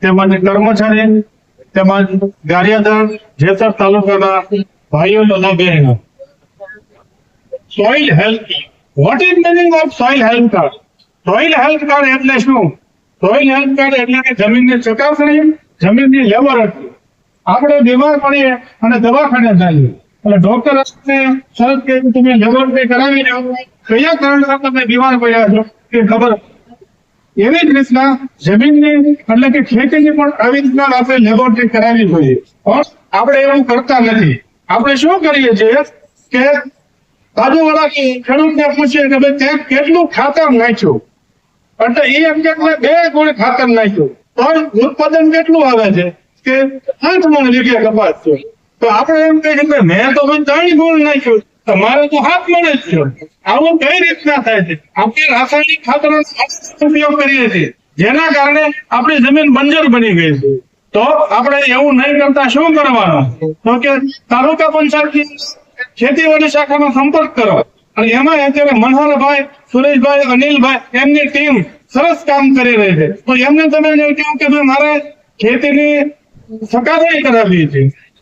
તેમજ કર્મચારી તેમજ ગારિયાધાર જેસર તાલુકાના ભાઈઓ તથા બહેનો. Soil health, what is meaning of soil health card? Soil health card એટલે શું? સોઇલ હેલ્થ કાર્ડ એટલે કે જમીનની ચકાસણી, જમીનની લેબોરેટરી. આપણે બીમાર પડીએ અને દવાખાને જઈએ એટલે ડોક્ટર શરત કે તમે લેબોરેટરી કરાવી લો, કયા કારણસર તમે બીમાર પડ્યા છો એ ખબર. એવી જ રીતના જમીનની એટલે કે ખેતીની પણ આવી રીતના આપણે લેબોરેટરી કરાવવી જોઈએ. પણ આપણે એવું કરતા નથી. આપણે શું કરીએ છીએ કે બાજુવાળા ખેડૂતને પૂછીએ કે ભાઈ તે કેટલું ખાતર નાખ્યું, એટલે એ એમ કે 2 ગુણ ખાતર નાખ્યું પણ ઉત્પાદન કેટલું આવે છે કે 8 મણ વીઘે કપાસ છે. તો આપણે એમ કહીએ કે મેં તો 3 ગુણ નાખ્યું, તમારે તો 7 મણ જ થયો. આવું કઈ રીતના થાય છે? આપણે રાસાયણિક ખાતરનો ઉપયોગ કરીએ છીએ જેના કારણે આપણી જમીન બંજર બની ગઈ છે. તો આપણે એવું નહીં કરતા શું કરવાનું? તો કે તાલુકા પંચાયત ખેતીવાડી શાખાનો સંપર્ક કરો અને એમાં અત્યારે મનોહરભાઈ, સુરેશભાઈ, અનિલભાઈ એમની ટીમ સરસ કામ કરી રહી છે. તો એમને તમે કહ્યું કે ભાઈ મારે ખેતીની ચકાસણી કરાવવી છે,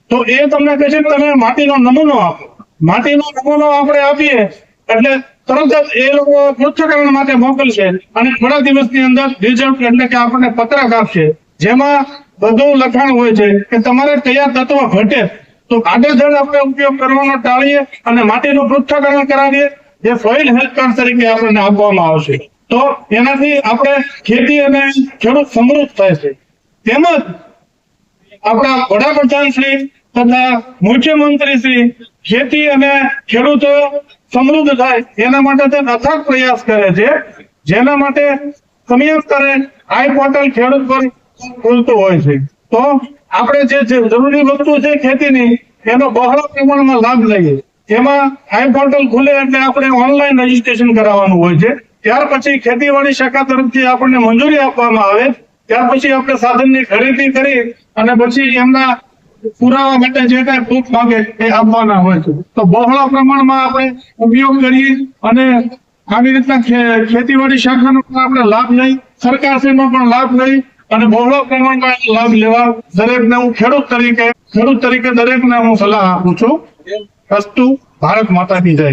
તો એ તમને કહે છે કે તમે માટીનો નમૂનો આપો. માટીનો નમૂનો આપણે આપીએ એટલે તરત જ એ લોકો પૃથ્થકરણ માટે મોકલશે અને થોડા દિવસની અંદર રિઝલ્ટ એટલે કે આપણને પત્રક આપશે જેમાં બધું લખાણ હોય છે કે તમારે કયા તત્વ ઘટે. તો આડેધડ આપણે ઉપયોગ કરવાનો ટાળીએ અને માટીનું પૃથ્થકરણ કરાવીએ જે સોઇલ હેલ્થ કાર્ડ તરીકે આપણને આપવામાં આવશે. તો એનાથી આપણે ખેતી અને ખેડૂત સમૃદ્ધ થાય છે. તેમજ આપણા વડાપ્રધાન શ્રી તથા મુખ્યમંત્રી શ્રી ખેતી અને ખેડૂતો સમૃદ્ધ થાય એના માટે તે અથાગ પ્રયાસ કરે છે, જેના માટે સમયાંતરે આઈ પોર્ટલ ખેડૂત પર ખુલતું હોય છે. તો આપણે જે જરૂરી વસ્તુ છે ખેતીની એનો બહોળા પ્રમાણમાં લાભ લઈએ. એમાં આઈ પોર્ટલ ખુલે એટલે આપણે ઓનલાઈન રજીસ્ટ્રેશન કરાવવાનું હોય છે. ત્યાર પછી ખેતીવાડી શાખા તરફથી આપણને મંજૂરી આપવામાં આવે. ત્યાર પછી આપણે સાધનની ખરીદી કરી અને પછી એમના પુરાવા માટે જે કઈ પ્રૂફ માંગે એ આપવાના હોય છે. તો બહોળા પ્રમાણમાં આપણે ઉપયોગ કરીએ અને આવી રીતના ખેતીવાડી શાખાનો પણ આપણે લાભ લઈ, સરકારશ્રીનો પણ લાભ લઈ અને બહોળા પ્રમાણમાં લાભ લેવા દરેકને હું ખેડૂત તરીકે દરેકને હું સલાહ આપું છું. અસ્તુ, ભારત માતા કી જય.